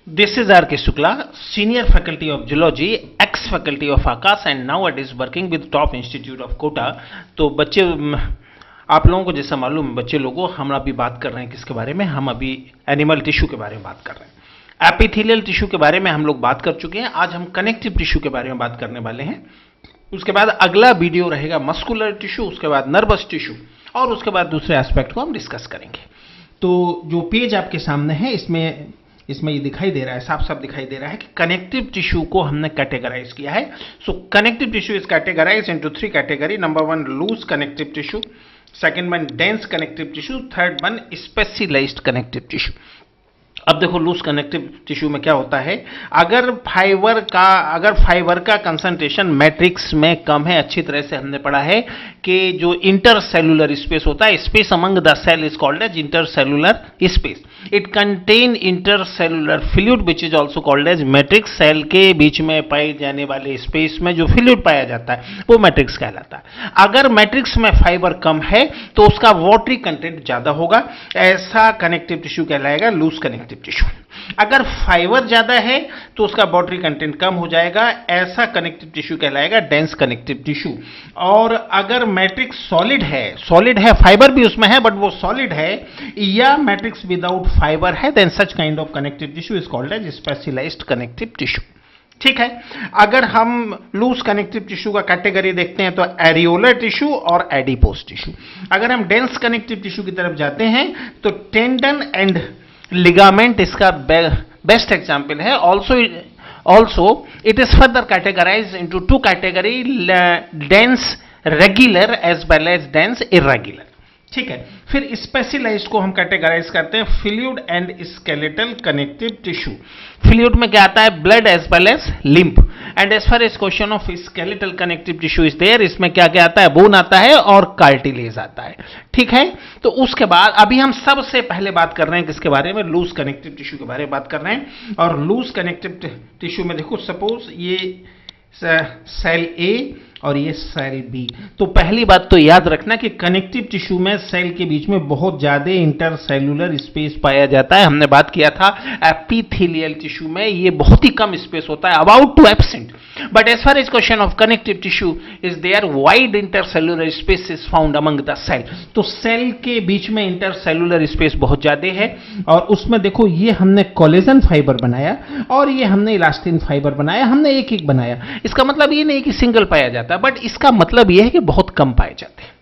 This is R.K. Shukla, Senior Faculty of Geology, ex-faculty of Aakash and nowadays working with Top Institute of Kota। तो बच्चे आप लोगों को जैसा मालूम, बच्चे लोगों हम अभी बात कर रहे हैं किसके बारे में? हम अभी एनिमल टिश्यू के बारे में बात कर रहे हैं। एपिथेलियल टिश्यू के बारे में हम लोग बात कर चुके हैं। आज हम कनेक्टिव टिश्यू के बारे में बात करने वाले हैं। उसके बाद अगला वीडियो रहेगा मस्कुलर टिश्यू, उसके बाद नर्वस टिश्यू और उसके बाद दूसरे एस्पेक्ट को हम डिस्कस करेंगे। तो जो पेज आपके सामने है इसमें ये दिखाई दे रहा है, साफ साफ दिखाई दे रहा है कि कनेक्टिव टिश्यू को हमने कैटेगराइज किया है। So connective tissue is categorise into 3 category. Number 1 loose connective tissue, second one dense connective tissue, third one specialised connective tissue. अब देखो लूज कनेक्टिव टिश्यू में क्या होता है, अगर फाइबर का कंसंट्रेशन मैट्रिक्स में कम है, अच्छी तरह से हमने पढ़ा है कि जो इंटरसेलुलर स्पेस होता है, space among the cell is called as intercellular space. It contain intercellular fluid which is also called as matrix. Cell के बीच में पाए जाने वाले स्पेस में जो फ्लूइड पाया जाता है वो मैट्रिक्स कहलाता है। अगर मैट्रिक्स में फाइबर कम है तो उसका वाटरी कंटेंट ज्यादा होगा, ऐसा कनेक्टिव टिश्यू कहलाएगा लूज कनेक्टिव टिश्यू। अगर फाइबर ज्यादा है तो उसका वाटरी कंटेंट कम हो जाएगा, ऐसा कनेक्टिव टिश्यू कहलाएगा डेंस कनेक्टिव टिश्यू। और अगर मैट्रिक्स सॉलिड है, फाइबर भी उसमें है बट वो सॉलिड है, या मैट्रिक्स विदाउट फाइबर है, then such kind of connective tissue is called as specialised connective tissue. ठीक है। अगर हम लूज कनेक्टिव टिश्यू का कैटेगरी देखते हैं तो एरियोलर टिश्यू और एडिपोज टिश्यू। अगर हम डेंस कनेक्टिव टिश्यू की तरफ जाते हैं तो टेंडन एंड लिगामेंट इसका बेस्ट एग्जाम्पल है। Also it is further categorise into 2 category, dense regular as well as dense irregular. ठीक है। फिर स्पेशलाइज्ड को हम कैटेगराइज करते हैं fluid and skeletal connective tissue. Fluid में क्या आता है? Blood as well as lymph. And as far as question of skeletal connective tissue is there, इसमें क्या क्या आता है? बोन आता है और कार्टिलेज आता है। ठीक है। तो उसके बाद अभी हम सबसे पहले बात कर रहे हैं किसके बारे में? लूज कनेक्टिव टिश्यू के बारे में बात कर रहे हैं। और लूज कनेक्टिव टिश्यू में देखो, सपोज ये सेल ए और ये सेल बी। तो पहली बात तो याद रखना कि कनेक्टिव टिश्यू में सेल के बीच में बहुत ज्यादा इंटरसेलुलर स्पेस पाया जाता है। हमने बात किया था एपिथेलियल टिश्यू में ये बहुत ही कम स्पेस होता है, about to absent. But as far as question of connective tissue is there wide intercellular space is found among the cell. तो सेल के बीच में इंटरसेलुलर स्पेस बहुत ज्यादा है और उसमें देखो ये हमने कोलेजन फाइबर बनाया और ये हमने इलास्टिन फाइबर बनाया, हमने एक एक बनाया। इसका मतलब ये नहीं कि सिंगल पाया जाता, बट इसका मतलब यह है कि बहुत कम पाए जाते हैं।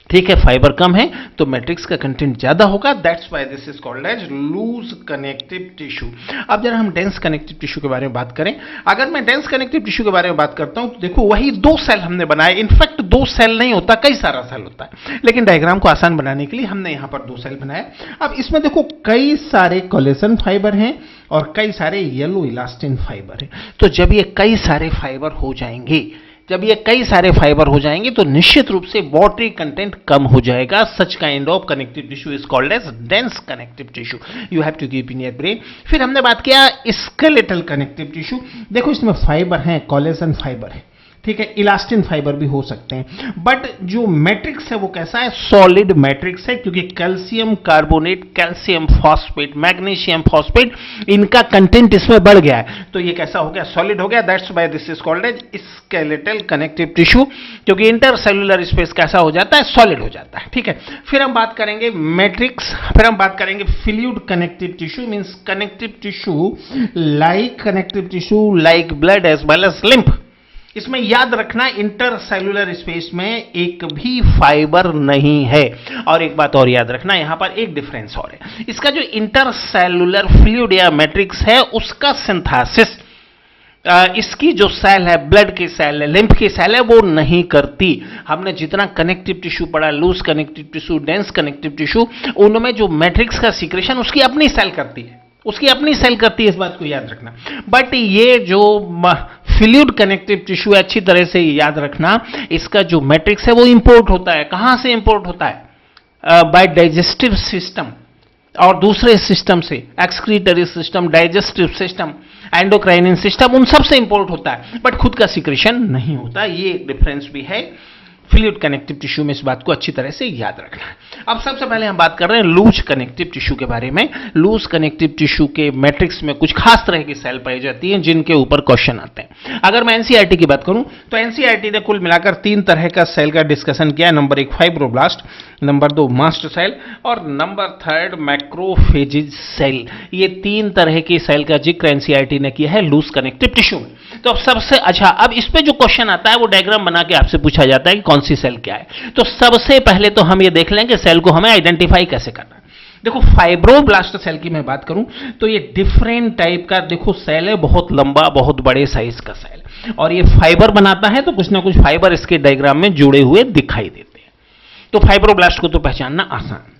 ठीक है। फाइबर कम है तो मैट्रिक्स का कंटेंट ज्यादा होगा, that's why this is called as loose connective tissue. अब जरा हम डेंस कनेक्टिव टिश्यू के बारे में बात करें। अगर मैं डेंस कनेक्टिव टिश्यू के बारे में बात करता हूं तो देखो वही 2 सेल हमने बनाए। इनफैक्ट 2 सेल नहीं होता, कई सारा सेल होता है, लेकिन डायग्राम को आसान बनाने के लिए हमने यहां पर 2 सेल बनाया। अब इसमें देखो कई सारे कोलेजन फाइबर हैं और कई सारे येलो इलास्टिन फाइबर हैं। तो जब ये कई सारे फाइबर हो जाएंगे तो निश्चित रूप से वाटरी कंटेंट कम हो जाएगा। Such kind of connective tissue is called as dense connective tissue. You have to keep in your brain. फिर हमने बात किया स्केलेटल कनेक्टिव टिश्यू। देखो इसमें फाइबर है, कोलेजन फाइबर है, ठीक है, इलास्टिन फाइबर भी हो सकते हैं, बट जो मैट्रिक्स है वो कैसा है? सॉलिड मैट्रिक्स है, क्योंकि calcium carbonate, calcium phosphate, magnesium phosphate, इनका कंटेंट इसमें बढ़ गया है, तो ये कैसा हो गया? सॉलिड हो गया। That's why this is called as skeletal connective tissue, क्योंकि इंटरसेलुलर स्पेस कैसा हो जाता है? सॉलिड हो जाता है। ठीक है। फिर हम बात करेंगे मैट्रिक्स, फिर हम बात करेंगे fluid connective tissue, means connective tissue like blood as well as lymph. इसमें याद रखना इंटरसेलुलर स्पेस में एक भी फाइबर नहीं है। और एक बात और याद रखना, यहां पर एक डिफरेंस और है। इसका जो इंटरसेलुलर फ्लूइड या मैट्रिक्स है उसका सिंथेसिस इसकी जो सेल है, ब्लड की सेल है, लिम्फ की सेल है, वो नहीं करती। हमने जितना कनेक्टिव टिश्यू पढ़ा, loose connective tissue, dense connective tissue, उनमें जो मैट्रिक्स का सीक्रेशन उसकी अपनी सेल करती है, इस बात को याद रखना। बट ये जो फ्लूइड कनेक्टिव टिश्यू है, अच्छी तरह से याद रखना, इसका जो मैट्रिक्स है वो इंपोर्ट होता है। कहां से इंपोर्ट होता है? बाय डाइजेस्टिव सिस्टम और दूसरे सिस्टम से, excretory system, digestive system, endocrine system, उन सब से इंपोर्ट होता है, बट खुद का सीक्रेशन नहीं होता। ये एक डिफरेंस भी है। फ्लूइड कनेक्टिव टिश्यू में इस बात को अच्छी तरह से याद रखना है। अब सबसे पहले हम बात कर रहे हैं लूज कनेक्टिव टिश्यू के बारे में। लूज कनेक्टिव टिश्यू के मैट्रिक्स में कुछ खास तरह की सेल पाई जाती हैं जिनके ऊपर क्वेश्चन आते हैं। अगर मैं एनसीईआरटी की बात करूं तो एनसीईआरटी ने कुल मिलाकर 3 तरह का सेल का डिस्कशन किया। Number 1 fibroblast, number 2 mast cell और नंबर 3 मैक्रोफेजिज सेल। ये 3 तरह की सेल का जिक्र एनसीईआरटी ने किया है लूज कनेक्टिव टिश्यू में। तो सबसे अच्छा, अब इस पे जो क्वेश्चन आता है वो डायग्राम बना के आपसे पूछा जाता है कि कौन सी सेल क्या है। तो सबसे पहले तो हम ये देख लें कि सेल को हमें आइडेंटिफाई कैसे करना है। देखो फाइब्रोब्लास्ट सेल की मैं बात करूं तो ये डिफरेंट टाइप का देखो सेल है, बहुत लंबा, बहुत बड़े साइज का सेल, और ये फाइबर बनाता है, तो कुछ ना कुछ फाइबर इसके डायग्राम में जुड़े हुए दिखाई देते हैं। तो फाइब्रोब्लास्ट को तो पहचानना आसान।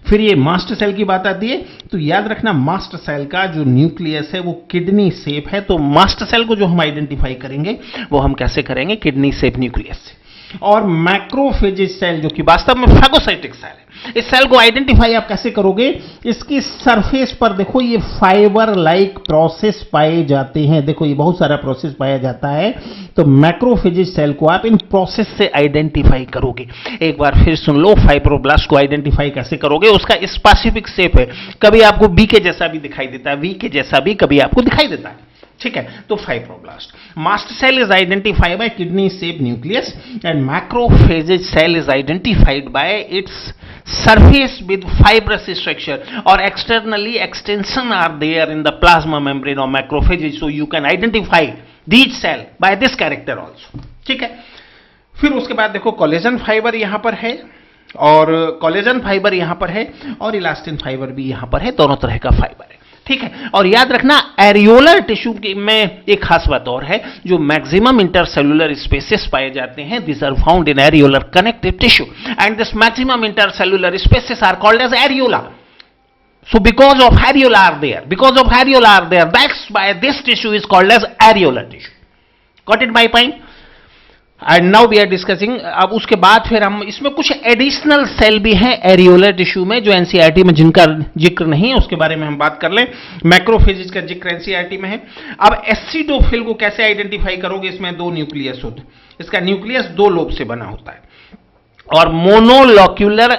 फिर ये मास्ट सेल की बात आती है तो याद रखना मास्ट सेल का जो न्यूक्लियस है वो किडनी शेप है। तो मास्ट सेल को जो हम आइडेंटिफाई करेंगे वो हम कैसे करेंगे, किडनी शेप न्यूक्लियस से। और मैक्रोफेजिज सेल जो कि वास्तव में फैगोसाइटिक सेल है, इस सेल को आइडेंटिफाई आप कैसे करोगे, इसकी सरफेस पर देखो ये फाइबर लाइक प्रोसेस पाए जाते हैं। देखो ये बहुत सारा प्रोसेस पाया जाता है, तो मैक्रोफेजिज सेल को आप इन प्रोसेस से आइडेंटिफाई करोगे। एक बार फिर सुन लो, फाइब्रोब्लास्ट को आइडेंटिफाई कैसे करोगे, उसका स्पेसिफिक शेप है, कभी आपको बी के जैसा भी दिखाई देता है, वी के जैसा भी कभी आपको दिखाई देता है, ठीक है। तो fibroblast mast cell is identified by kidney shape nucleus and macrophages cell is identified by its surface with fibrous structure or externally extension are there in the plasma membrane of macrophages, so you can identify these cell by this character also, ठीक है। फिर उसके बाद देखो collagen fibre यहां पर है, और कोलेजन फाइबर यहां पर है, और इलास्टिन फाइबर भी यहां पर है, दोनों तरह का फाइबर है, ठीक है। और याद रखना एरियोलर टिश्यू में एक खास बात और है, जो मैक्सिमम इंटरसेलुलर स्पेसेस पाए जाते हैं, this are found in areolar connective tissue and this maximum intercellular spaces are called as areola. So because of areola are there, that's why this tissue is called as areolar tissue. Got it my point? And now we are discussing, अब उसके बाद फिर हम इसमें कुछ additional cell भी हैं areolar tissue में जो एनसीईआरटी में जिनका जिक्र नहीं है, उसके बारे में हम बात कर लें। मैक्रोफेजिज का जिक्र एनसीईआरटी में है। अब एसिडोफिल को कैसे आइडेंटिफाई करोगे, इसमें 2 न्यूक्लियस होते हैं, इसका न्यूक्लियस 2 लोब से बना होता है। और मोनोलॉक्यूलर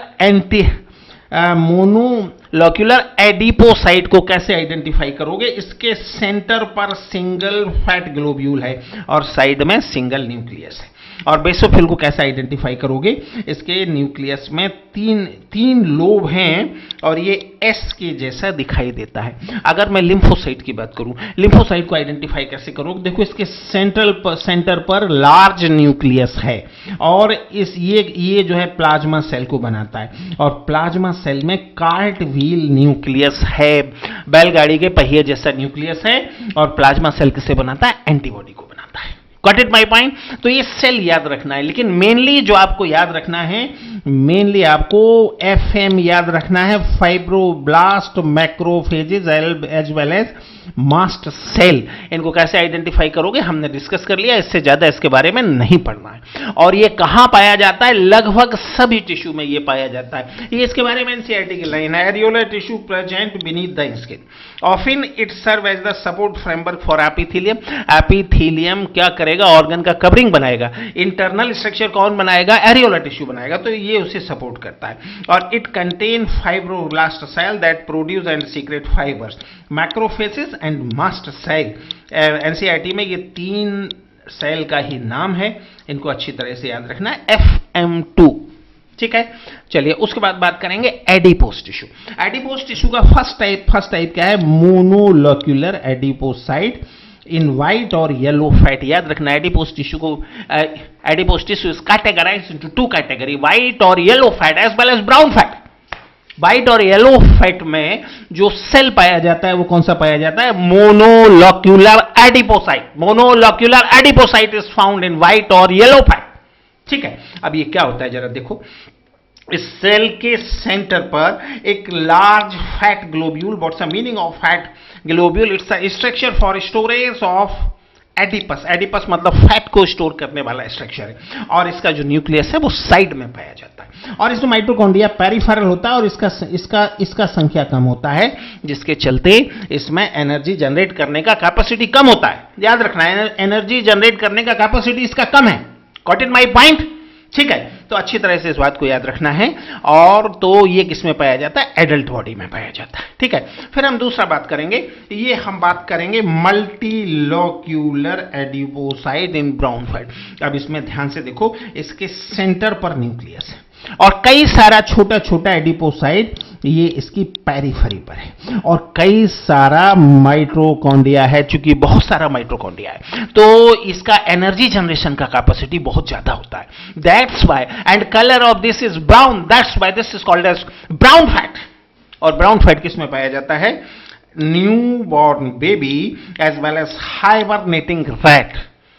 एडिपोसाइट को कैसे आइडेंटिफाई करोगे, इसके सेंटर पर सिंगल फैट ग्लोब्यूल है और साइड में सिंगल न्यूक्लियस है। और बेसोफिल को कैसे आइडेंटिफाई करोगे, इसके न्यूक्लियस में तीन लोब हैं और ये एस के जैसा दिखाई देता है। अगर मैं लिम्फोसाइट की बात करूं, लिम्फोसाइट को आइडेंटिफाई कैसे करोगे, देखो इसके सेंटर पर लार्ज न्यूक्लियस है और ये जो है प्लाज्मा सेल को बनाता है, और प्लाज्मा सेल में कार्ट व्हील न्यूक्लियस है, बैलगाड़ी के पहिए जैसा न्यूक्लियस है, और प्लाज्मा सेल किसे बनाता है, एंटीबॉडी को बनाता है। Got it my point? तो ये सेल याद रखना है, लेकिन मेनली जो आपको याद रखना है, मेनली आपको एफएम याद रखना है, fibroblast, macrophages as well as mast cell. इनको कैसे आइडेंटिफाई करोगे हमने डिस्कस कर लिया, इससे ज्यादा इसके बारे में नहीं पढ़ना है। और ये कहां पाया जाता है, लगभग सभी टिश्यू में ये पाया जाता है। ये इसके बारे में एनसीईआरटी की लाइन है, areolar tissue present beneath the skin, often it serve as the support framework for epithelium. Epithelium क्या करेगा, ऑर्गन का कवरिंग बनाएगा। इंटरनल स्ट्रक्चर कौन बनाएगा, एरियोलर टिश्यू बनाएगा, तो ये उसे सपोर्ट करता है। और it contain fibroblast cell that produce and secrete fibres, macrophages and mast cell. NCERT में ये 3 सेल का ही नाम है, इनको अच्छी तरह से याद रखना है, FM2, ठीक है। चलिए उसके बाद बात करेंगे एडिपोस टिश्यू। एडिपोस टिश्यू का फर्स्ट टाइप क्या है, मोनोलॉक्यूलर एडिपोसाइट इन व्हाइट और येलो फैट। याद रखना एडिपोस टिश्यू को, adipose tissue is categorised into 2 category, white और yellow fat as well as brown fat. White और येलो फैट में जो सेल पाया जाता है वो कौन सा पाया जाता है, monolocular adipocyte. Monolocular adipocyte is found in white और येलो फैट, ठीक है। अब ये क्या होता है जरा देखो, इस सेल के सेंटर पर एक large fat globule, what's the meaning of fat globule, it's a structure for storage of Oedipus. Oedipus मतलब फैट को स्टोर करने वाला स्ट्रक्चर है, और इसका जो न्यूक्लियस है वो साइड में पाया जाता है, और इसमें माइटोकॉन्ड्रिया पेरिफेरल होता है, और इसका संख्या कम होता है, जिसके चलते इसमें एनर्जी जनरेट करने का कैपेसिटी कम होता है। याद रखना है, एनर्जी जनरेट करने का कैपेसिटी इसका कम है। Got it my point? ठीक है, तो अच्छी तरह से इस बात को याद रखना है। और तो ये किसमें पाया जाता है? एडल्ट बॉडी में पाया जाता है। ठीक है, फिर हम दूसरा बात करेंगे, ये हम बात करेंगे मल्टीलोक्यूलर एडिपोसाइट इन ब्राउन फैट। अब इसमें ध्यान से देखो, इसके सेंटर पर न्यूक्लियस है और कई सारा छोटा छोटा एडिपोसाइट ये इसकी पेरिफेरी पर है और कई सारा माइटोकॉन्ड्रिया है। चूंकि बहुत सारा माइटोकॉन्ड्रिया है तो इसका एनर्जी जनरेशन का कैपेसिटी बहुत ज्यादा होता है। That's why and colour of this is brown, that's why this is called as brown fat. और ब्राउन फैट किस में पाया जाता है? New born baby as well as hibernating rat.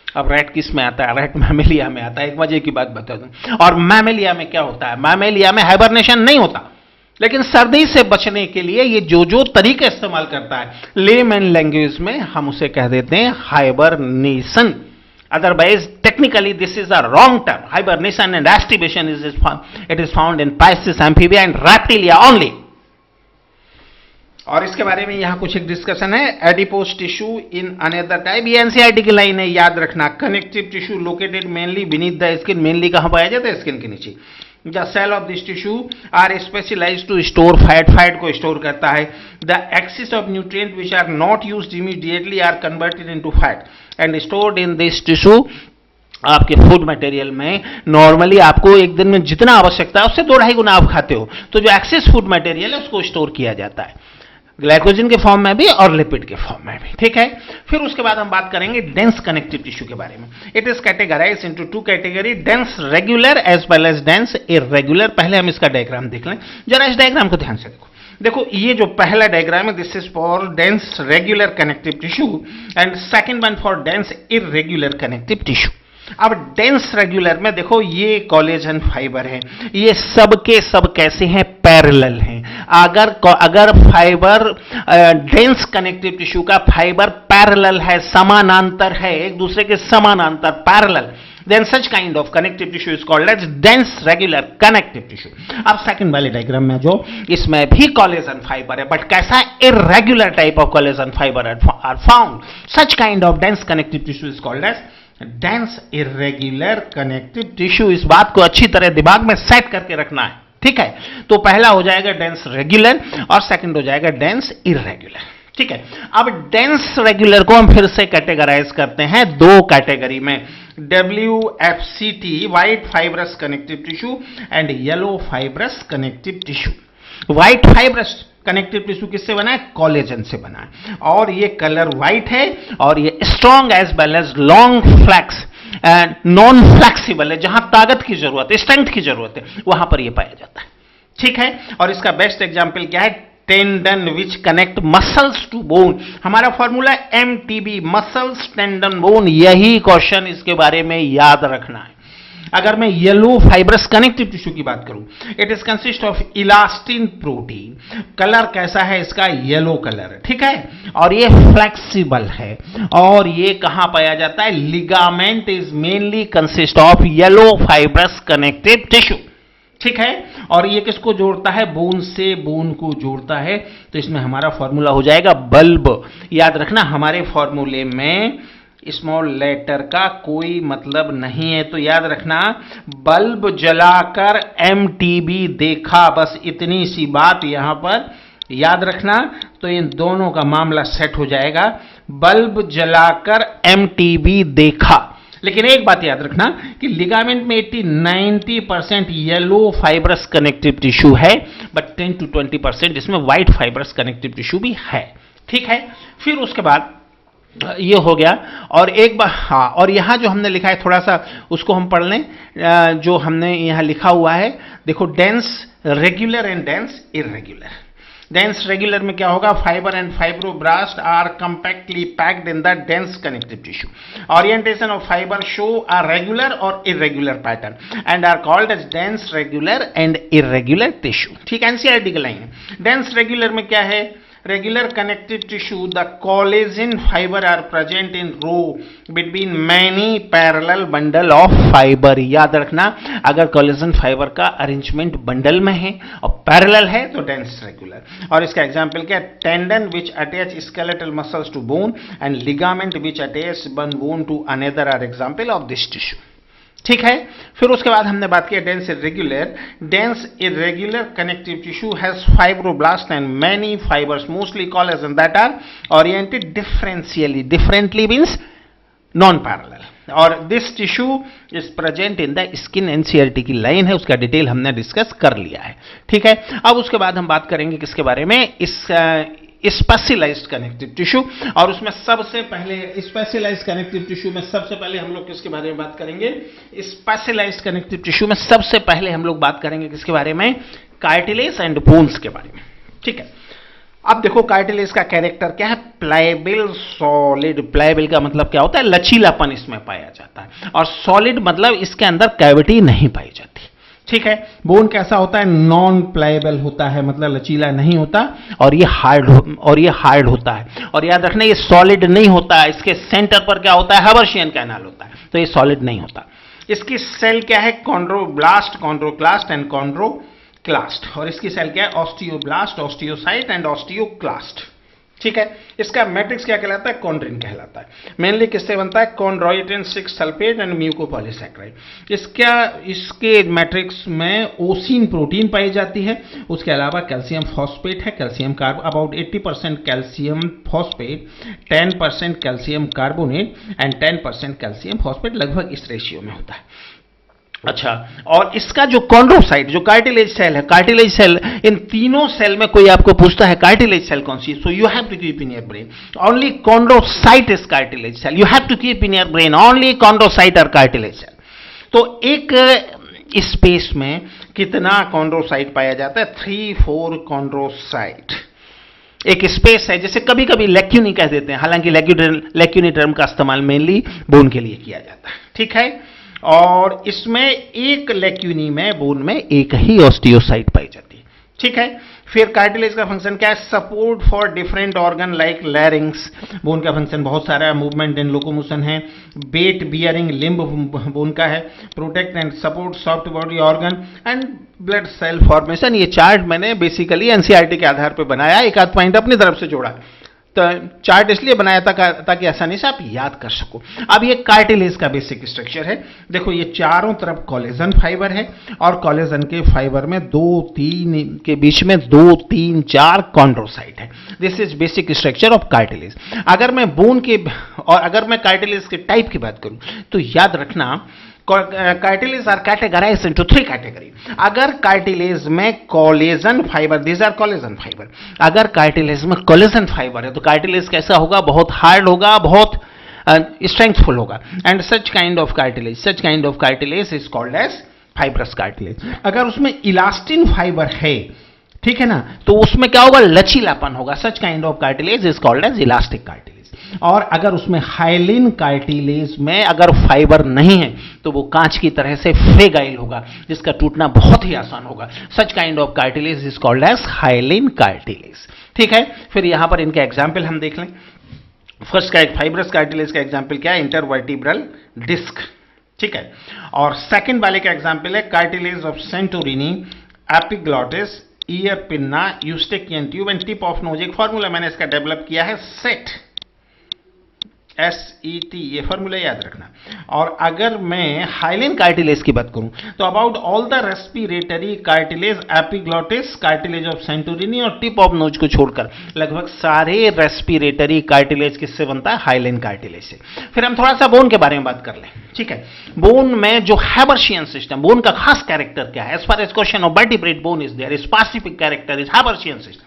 अब रैट किस में आता है? रैट मैमेलिया में आता है। एक मजे की बात बता दूं, और मैमेलिया में क्या होता है? मैमेलिया में हाइबरनेशन नहीं होता, लेकिन सर्दी से बचने के लिए ये जो तरीका इस्तेमाल करता है, लेमैन लैंग्वेज में हम उसे कह देते हैं hibernation. Otherwise technically this is a wrong term. Hibernation and aestivation it is found in Pisces, Amphibia and Reptilia only. और इसके बारे में यहां कुछ एक डिस्कशन है। Adipose tissue in another type, ये एनसीईआरटी की लाइन है, याद रखना। Connective tissue located mainly beneath the skin, mainly कहां पाया जाता है? स्किन के नीचे। The cell of this tissue are specialised to store fat, fat को स्टोर करता है। The excess of nutrient which are not used immediately are converted into fat and stored in this tissue. आपके food material में normally आपको एक दिन में जितना आवश्यकता है उससे 2-2.5 गुना आप खाते हो, तो जो एक्सेस फूड मटेरियल है उसको स्टोर किया जाता है, ग्लाइकोजन के फॉर्म में भी और लिपिड के फॉर्म में भी। ठीक है, फिर उसके बाद हम बात करेंगे डेंस कनेक्टिव टिश्यू के बारे में। It is categorised into 2 category, dense regular as well as dense irregular. पहले हम इसका डायग्राम देख लें, जरा इस डायग्राम को ध्यान से देखो। देखो ये जो पहला डायग्राम है, this is for dense regular connective tissue and second one for dense irregular connective tissue. अब डेंस रेगुलर में देखो ये कोलेजन फाइबर है, ये सब के सब कैसे हैं? पैरेलल हैं। अगर फाइबर डेंस कनेक्टिव टिश्यू का फाइबर पैरेलल है, समानांतर है, एक दूसरे के समानांतर parallel, then such kind of connective tissue is called as dense regular connective tissue. अब सेकंड वाले डायग्राम में जो, इसमें भी कोलेजन फाइबर है, बट कैसा? irregular type of collagen fiber are found. Such kind of dense connective tissue is called as dense irregular connective tissue. इस बात को अच्छी तरह दिमाग में सेट करके रखना है। ठीक है, तो पहला हो जाएगा डेंस रेगुलर और सेकंड हो जाएगा डेंस इर्रेगुलर। ठीक है, अब डेंस रेगुलर को हम फिर से कैटेगराइज करते हैं 2 कैटेगरी में, WFCT white fibrous connective tissue and yellow fibrous connective tissue. White fibrous connective tissue किससे बना है? कोलेजन से बना है, और ये कलर व्हाइट है और ये strong as well as long flex and non flexible है। जहां ताकत की जरूरत है, स्ट्रेंथ की जरूरत है, वहां पर यह पाया जाता है। ठीक है, और इसका बेस्ट एग्जांपल क्या है? Tendon which connect muscles to bone. हमारा formula MTB, muscles tendon bone. यही क्वेश्चन इसके बारे में याद रखना है। अगर मैं येलो फाइब्रस कनेक्टिव टिश्यू की बात करूं, it is consist of elastin protein. Colour कैसा है इसका? Yellow colour. ठीक है, और ये फ्लेक्सिबल है, और ये कहां पाया जाता है? Ligament is mainly consist of yellow fibrous connective tissue. ठीक है, और ये किसको जोड़ता है? बोन से बोन को जोड़ता है। तो इसमें हमारा फॉर्मूला हो जाएगा बल्ब। याद रखना, हमारे फॉर्मूले में स्मॉल लेटर का कोई मतलब नहीं है, तो याद रखना बल्ब जलाकर MTB देखा, बस इतनी सी बात यहां पर याद रखना। तो इन दोनों का मामला सेट हो जाएगा, बल्ब जलाकर MTB देखा। लेकिन एक बात याद रखना कि लिगामेंट में 80-90% येलो फाइब्रस कनेक्टिव टिश्यू है, बट 10 to 20% इसमें व्हाइट फाइब्रस कनेक्टिव टिश्यू भी है। ठीक है, फिर उसके बाद ये हो गया। और एक बार हाँ, और यहां जो हमने लिखा है थोड़ा सा उसको हम पढ़ लें। जो हमने यहां लिखा हुआ है, देखो dense regular and dense irregular. Dense regular में क्या होगा? Fibre and fibroblast are compactly packed in the dense connective tissue. Orientation of fibre show a regular और irregular pattern and are called as dense regular and irregular tissue. ठीक, NCERT की line है। Dense regular में क्या है? regular connective tissue, the collagen fiber are present in row between many parallel bundle of fiber। याद रखना, अगर collagen fibre का अरेंजमेंट बंडल में है और पैरेलल है तो डेंस रेगुलर। और इसका एग्जांपल क्या है? Tendon which attach skeletal muscles to bone and ligament which attach one bone to another are example of this tissue. ठीक है। फिर उसके बाद हमने बात की dense irregular connective tissue has fibroblast and many fibres mostly collagen that are oriented differentially, differently means non parallel, और this tissue is present in the skin. NCERT की लाइन है, उसका डिटेल हमने डिस्कस कर लिया है। ठीक है, अब उसके बाद हम बात करेंगे किसके बारे में, इस स्पेशलाइज्ड कनेक्टिव टिश्यू, और उसमें सबसे पहले स्पेशलाइज्ड कनेक्टिव टिश्यू में सबसे पहले हम लोग किसके बारे में बात करेंगे, स्पेशलाइज्ड कनेक्टिव टिश्यू में सबसे पहले हम लोग बात करेंगे किसके बारे में, कार्टिलेज एंड बोन्स के बारे में। ठीक है, अब देखो कार्टिलेज का कैरेक्टर क्या है, प्लायबल सॉलिड। प्लायबल का मतलब क्या होता है, लचीलापन इसमें पाया जाता है, और सॉलिड मतलब इसके अंदर कैविटी नहीं पाई जाती। ठीक है, बोन कैसा होता है, नॉन प्लायबल होता है, मतलब लचीला नहीं होता, और ये हार्ड होता है। और याद रखना ये सॉलिड नहीं होता, इसके सेंटर पर क्या होता है, हर्शियन कैनाल होता है, तो ये सॉलिड नहीं होता। इसकी सेल क्या है, कॉन्ड्रोब्लास्ट, कॉन्ड्रोक्लास्ट एंड कॉन्ड्रोक्लास्ट, और इसकी सेल क्या है, ऑस्टियोब्लास्ट, ऑस्टियोसाइट एंड ऑस्टियोक्लास्ट। ठीक है, इसका मैट्रिक्स क्या कहलाता है, कॉन्ड्रिन कहलाता है। मेनली किससे बनता है, कॉन्ड्रोइटिन 6 सल्फेट एंड म्यूकोपॉलीसैकेराइड। इसके मैट्रिक्स में ओसिन प्रोटीन पाई जाती है। उसके अलावा कैल्शियम फॉस्फेट है, calcium carb about 80% calcium phosphate, 10% calcium carbonate and 10% calcium phosphate, लगभग इस रेशियो में होता है। अच्छा, और इसका जो कॉन्ड्रोसाइट, जो कार्टिलेज सेल है, कार्टिलेज सेल, इन तीनों सेल में कोई आपको पूछता है कार्टिलेज सेल कौन सी, so you have to keep in your brain only chondrocyte is cartilage cell, you have to keep in your brain only chondrocyte और कार्टिलेज सेल। तो एक स्पेस में कितना कॉन्ड्रोसाइट पाया जाता है, 3-4 कॉन्ड्रोसाइट एक स्पेस है, जैसे कभी कभी लेक्यूनी कह देते हैं, हालांकि लेक्यूनी टर्म का इस्तेमाल मेनली बोन के लिए किया जाता है। ठीक है, और इसमें एक लेक्यूनी में, बोन में एक ही ऑस्टियोसाइट पाई जाती है। ठीक है, फिर कार्टिलेज का फंक्शन क्या है, support for different organ like larynx. Bone का फंक्शन बहुत सारा है, मूवमेंट एंड लोकोमोशन है, वेट बियरिंग लिम्ब बोन का है, protect and support soft body organ and blood cell formation. ये चार्ट मैंने बेसिकली एनसीईआरटी के आधार पर बनाया, एक आध पॉइंट अपनी तरफ से जोड़ा, तो चार्ट इसलिए बनाया था ताकि आसानी से आप याद कर सको। अब ये कार्टिलेज का बेसिक स्ट्रक्चर है। देखो ये चारों तरफ कोलेजन फाइबर है, और कोलेजन के फाइबर में 2-3 के बीच में 2-3-4 कॉन्ड्रोसाइट है। This is basic structure of cartilage. अगर मैं बोन के और अगर मैं कार्टिलेज के टाइप की बात करूं तो याद रखना, cartilage are categorised into 3 category. अगर कार्टिलेज में collagen fibre, these are collagen fibre, अगर कार्टिलेज में कोलेजन फाइबर है तो कार्टिलेज कैसा होगा, बहुत हार्ड होगा, बहुत स्ट्रेंथफुल होगा, and such kind of cartilage is called as fibrous cartilage. अगर उसमें इलास्टिन फाइबर है, ठीक है ना, तो उसमें क्या होगा, लचीलापन होगा, such kind of cartilage is called as elastic cartilage. और अगर उसमें हाइलिन कार्टिलेज में अगर फाइबर नहीं है तो वो कांच की तरह से फ्रेगाइल होगा, जिसका टूटना बहुत ही आसान होगा, such kind of cartilage is called as hyaline cartilage. ठीक है, फिर यहां पर इनके एग्जाम्पल हम देख लें। फर्स्ट का एक फाइब्रस कार्टिलेज का एग्जाम्पल क्या है, इंटरवर्टिब्रल डिस्क। ठीक है, और सेकंड वाले का एग्जाम्पल है cartilage of Santorini, epiglottis, ear pinna, Eustachian tube and tip of nose. एक फॉर्मूला मैंने इसका डेवलप किया है, सेट, SET, ये फॉर्मूला याद रखना। और अगर मैं हाइलिन कार्टिलेज की बात करूं तो about all the respiratory cartilage, epiglottis, cartilage of Santorini और टिप ऑफ नोज को छोड़कर लगभग सारे रेस्पिरेटरी कार्टिलेज किससे बनता है, हाइलिन कार्टिलेज से। फिर हम थोड़ा सा बोन के बारे में बात कर लें। ठीक है, बोन में जो हैबर्शियन सिस्टम, बोन का खास कैरेक्टर क्या है, as far as question of vertebrate bone is there, specific character is Haversian system.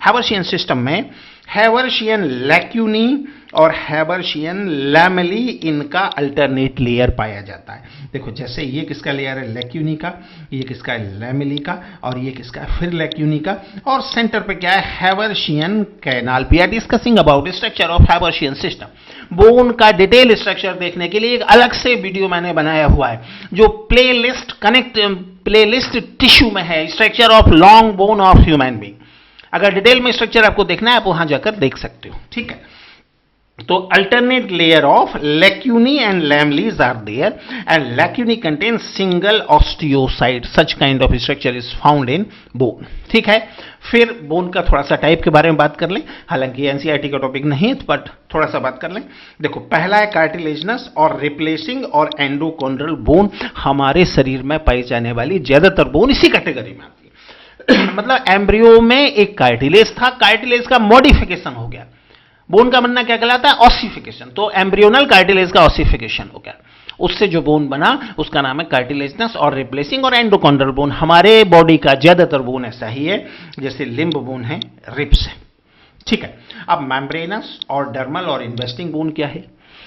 Haversian system में हैबर्शियन लैक्यूनी और हैबर्शियन लैमेली, इनका अल्टरनेट लेयर पाया जाता है। देखो जैसे ये किसका लेयर है, लैक्यूनी का, ये किसका है, लैमेली का, और ये किसका है, फिर लैक्यूनी का, और सेंटर पे क्या है, Haversian canal. We are discussing about structure of Haversian system. Bone का डिटेल स्ट्रक्चर देखने के लिए एक अलग से वीडियो मैंने बनाया हुआ है, जो प्लेलिस्ट टिश्यू में है, structure of long bone of human being. अगर डिटेल में स्ट्रक्चर आपको देखना है आप वहां जाकर देख सकते हो। ठीक है, तो alternate layer of lacunae and lamelles are there, and lacunae contain single osteocyte. Such kind of structure is found in bone. ठीक है, फिर बोन का थोड़ा सा टाइप के बारे में बात कर लें, हालांकि एनसीईआरटी का टॉपिक नहीं है बट थोड़ा सा बात कर लें। देखो, पहला है कार्टिलेजनस और रिप्लेसिंग और एंडोकॉन्ड्रल बोन। हमारे शरीर में पाई जाने वाली ज्यादातर बोन इसी कैटेगरी में आती है। मतलब एम्ब्रियो में एक कार्टिलेज था, कार्टिलेज का मॉडिफिकेशन हो गया। बोन का बनना क्या कहलाता है? ऑसिफिकेशन। तो एम्ब्रियोनल कार्टिलेज का ऑसिफिकेशन हो गया, उससे जो बोन बना उसका नाम है कार्टिलेजनस और रिप्लेसिंग और एंडोकॉन्ड्रल बोन। हमारे बॉडी का ज्यादातर बोन ऐसा ही है, जैसे लिम्ब बोन है, रिब्स है। ठीक है, अब मेम्ब्रेनस और डर्मल और इन्वेस्टिंग बोन क्या है?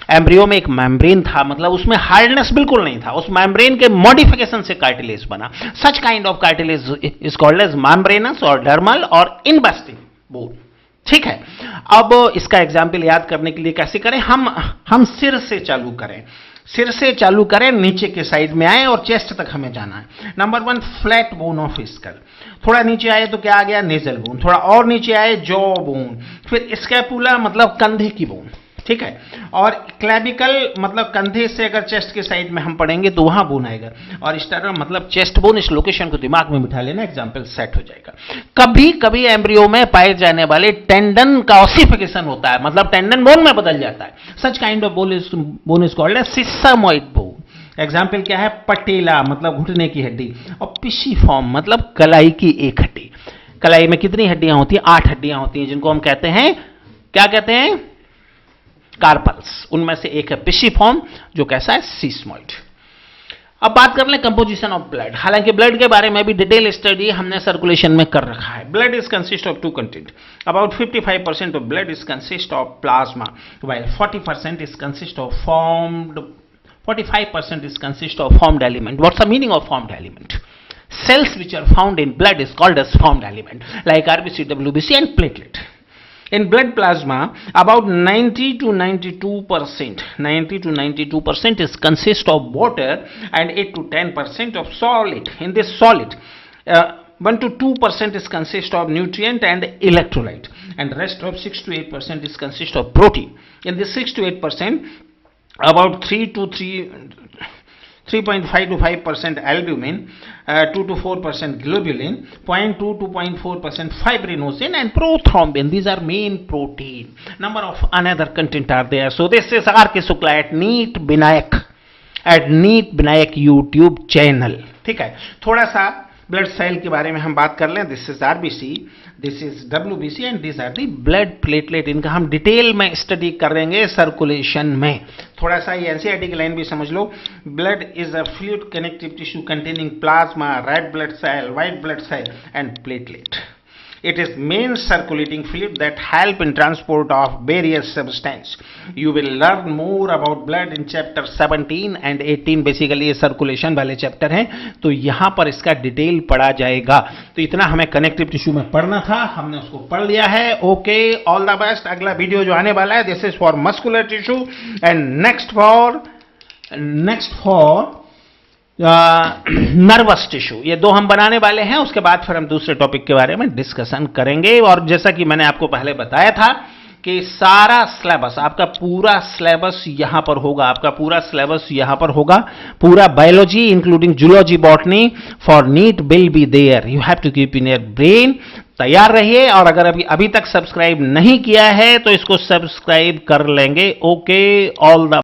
एम्ब्रियो में एक मेम्ब्रेन था, मतलब उसमें हार्डनेस बिल्कुल नहीं था, उस मेम्ब्रेन के मॉडिफिकेशन से कार्टिलेज बना। Such kind of cartilage is called as membranous और डर्मल और इन्वेस्टिंग बोन। ठीक है, अब इसका एग्जाम्पल याद करने के लिए कैसे करें? हम सिर से चालू करें, सिर से चालू करें, नीचे के साइड में आए और चेस्ट तक हमें जाना है। Number 1, flat bone of skull. थोड़ा नीचे आए तो क्या आ गया? Nasal bone. थोड़ा और नीचे आए, जॉ बोन। फिर स्कैपुला मतलब कंधे की बोन। ठीक है, और क्लेविकल मतलब कंधे से अगर चेस्ट के साइड में हम पढ़ेंगे तो वहां बोन आएगा, और स्टर्नम मतलब चेस्ट बोन। इस लोकेशन को दिमाग में बिठा लेना, एग्जाम्पल सेट हो जाएगा। कभी कभी एम्ब्रियो में पाए जाने वाले टेंडन का ऑसिफिकेशन होता है, मतलब टेंडन बोन में बदल जाता है। Such kind of bone is called as sesamoid bone. Example क्या है? पटेला मतलब घुटने की हड्डी, और पिशीफॉर्म मतलब कलाई की एक हड्डी। कलाई में कितनी हड्डियां होती हैं? 8 हड्डियां होती हैं, जिनको हम कहते हैं, क्या कहते हैं? कार्पल्स। उनमें से एक है पिशीफॉर्म, जो कैसा है? सिस्मोइड। अब बात कर लें कंपोजिशन ऑफ ब्लड। हालांकि ब्लड के बारे में भी डिटेल स्टडी हमने सर्कुलेशन में कर रखा है। Blood is consist of 2 content. About 55% of blood is consist of plasma, while 40% is consist of formed 45% is consist of formed element. What's the meaning of formed element? Cells which are found in blood is called as formed element, like RBC, WBC and platelet. In blood plasma, about 90 to 92% is consist of water and 8 to 10% of solid. In this solid, 1 to 2% is consist of nutrient and electrolyte, and rest of 6 to 8% is consist of protein. In this 6 to 8%, about 3.5 to 5% albumin, 2 to 4% globulin, 0.2 to 0.4% fibrinogen, and prothrombin. These are main protein. Number of another content are there. So this is R.K. Shukla at NEET Binayak YouTube channel. ठीक है, थोड़ा सा blood cell के बारे में हम बात कर लें। This is RBC, this is WBC and this are the blood platelet. इनका हम डिटेल में स्टडी करेंगे सर्कुलेशन में। थोड़ा सा ये एनसीईआरटी की लाइन भी समझ लो। Blood is a fluid connective tissue containing plasma, red blood cell, white blood cell and platelet. It is main circulating fluid that help in transport of various substance. You will learn more about blood in chapter 17 and 18. Basically ये circulation वाले chapter हैं, तो यहां पर इसका detail पढ़ा जाएगा। तो इतना हमें कनेक्टिव टिश्यू में पढ़ना था, हमने उसको पढ़ लिया है। Okay, all the best. अगला वीडियो जो आने वाला है, this is for muscular tissue and next for nervous tissue. ये 2 हम बनाने वाले हैं, उसके बाद फिर हम दूसरे टॉपिक के बारे में डिस्कशन करेंगे। और जैसा कि मैंने आपको पहले बताया था कि सारा सिलेबस, आपका पूरा सिलेबस यहां पर होगा, आपका पूरा सिलेबस यहां पर होगा। पूरा biology including zoology, botany for NEET will be there. You have to keep in your brain. तैयार रहिए, और अगर अभी तक सब्सक्राइब नहीं किया है तो इसको सब्सक्राइब कर लेंगे। Okay, all the